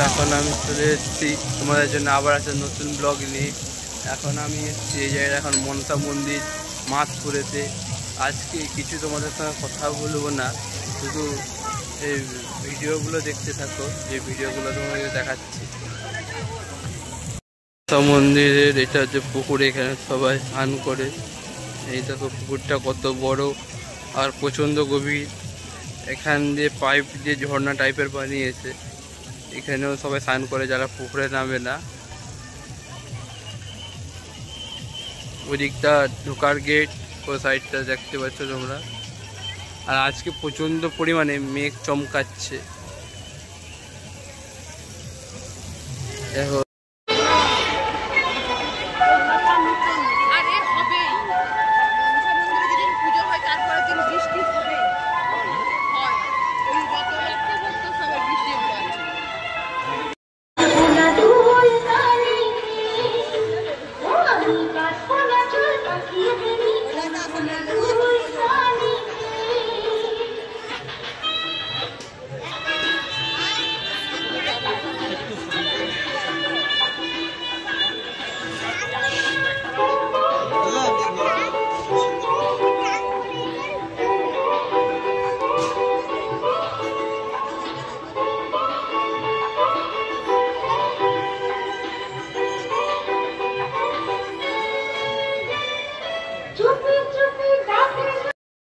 এখন আমি চলে এসেছি তোমাদের জন্য আবার একটা নতুন ব্লগ নিয়ে। এখন আমি এসেছি এই জায়গায়, এখন মনসা মন্দির মাতপুরেতে। আজকে কিছু তোমাদের সঙ্গে কথা বলবো না, শুধু এই ভিডিওগুলো দেখতে থাকো, যে ভিডিওগুলো তোমাদের দেখাচ্ছি। মনসা মন্দিরের এটা হচ্ছে পুকুর, এখানে সবাই স্নান করে। এই দেখো পুকুরটা কত বড় আর প্রচণ্ড গভীর। এখান দিয়ে পাইপ দিয়ে ঝর্ণা টাইপের বানিয়েছে, এখানেও সবাই স্নান করে যারা পুকুরে নামে না। ওই দিকটা ঢোকার গেট, ওই সাইডটা দেখতে পাচ্ছ তোমরা। আর আজকে প্রচণ্ড পরিমাণে মেঘ চমকাচ্ছে। দেখো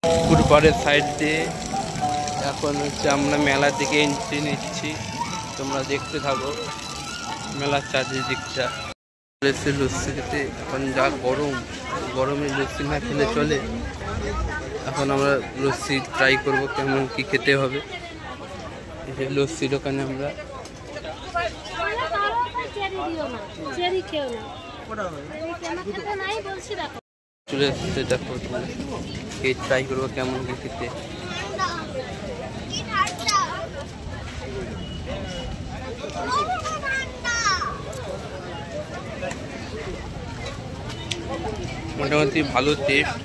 পুকুরপাড়ের সাইড দিয়ে এখন হচ্ছে আমরা মেলার দিকে এন্ট্রি নিচ্ছি, তোমরা দেখতে থাকো মেলার চারিদিকটা। লস্যি খেতে, এখন যা গরম, গরমে লস্যি না খেলে চলে। এখন আমরা লস্যি ট্রাই করব কেমন কি খেতে হবে। এই লস্যি দোকানে আমরা চলে এসেছে, দেখো খেয়ে ট্রাই করবো কেমন কি খেতে। মোটামুটি ভালো টেস্ট।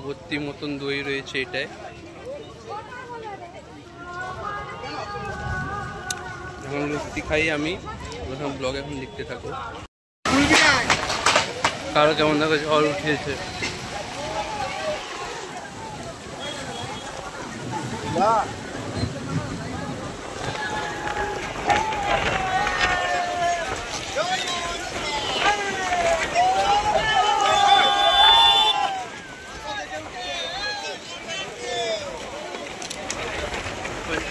ভর্তি মতন দই রয়েছে এটায়। এখন লস্যি খাই আমি, ব্লগ এখন দেখতে থাকো। কারো কেমন দেখো ঝড় উঠিয়েছে।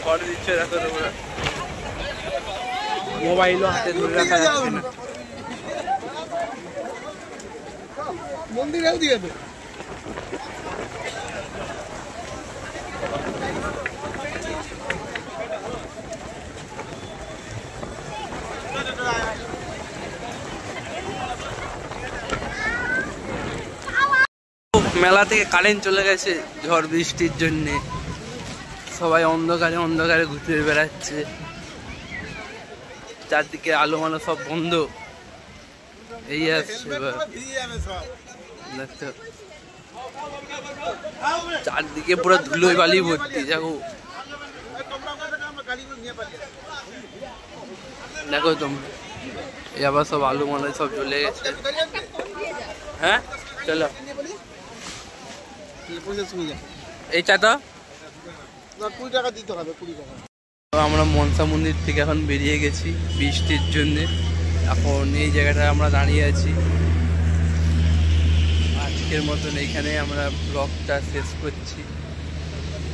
ঝড় দিচ্ছে, দেখো তোমরা। মোবাইলও হাতে ধরে রাখা যাচ্ছে না। মন্দিরেও দিয়ে দেবে। মেলা থেকে কারেন্ট চলে গেছে ঝড় বৃষ্টির জন্যে, সবাই অন্ধকারে অন্ধকারে ঘুরে বেড়াচ্ছে। চারদিকে আলো মালো সব বন্ধ। এই আসছে চারদিকে পুরো ধুলোয় বালি ভর্তি। দেখো দেখো তোমরা, এই আবার সব আলো মালো সব জ্বলে গেছে। হ্যাঁ চলো, এই চাটা 20 টাকা দিতে হবে, 20 টাকা। আমরা মনসা মন্দির থেকে এখন বেরিয়ে গেছি বৃষ্টির জন্যে। এখন এই জায়গাটায় আমরা দাঁড়িয়ে আছি। আজকের মতন এইখানে আমরা ব্লগটা শেষ করছি,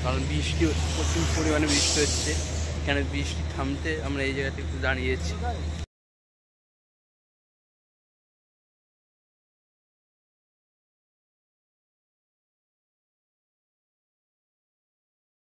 কারণ বৃষ্টি প্রচুর পরিমাণে বৃষ্টি হচ্ছে। এখানে বৃষ্টি থামতে আমরা এই জায়গাতে একটু দাঁড়িয়েছি।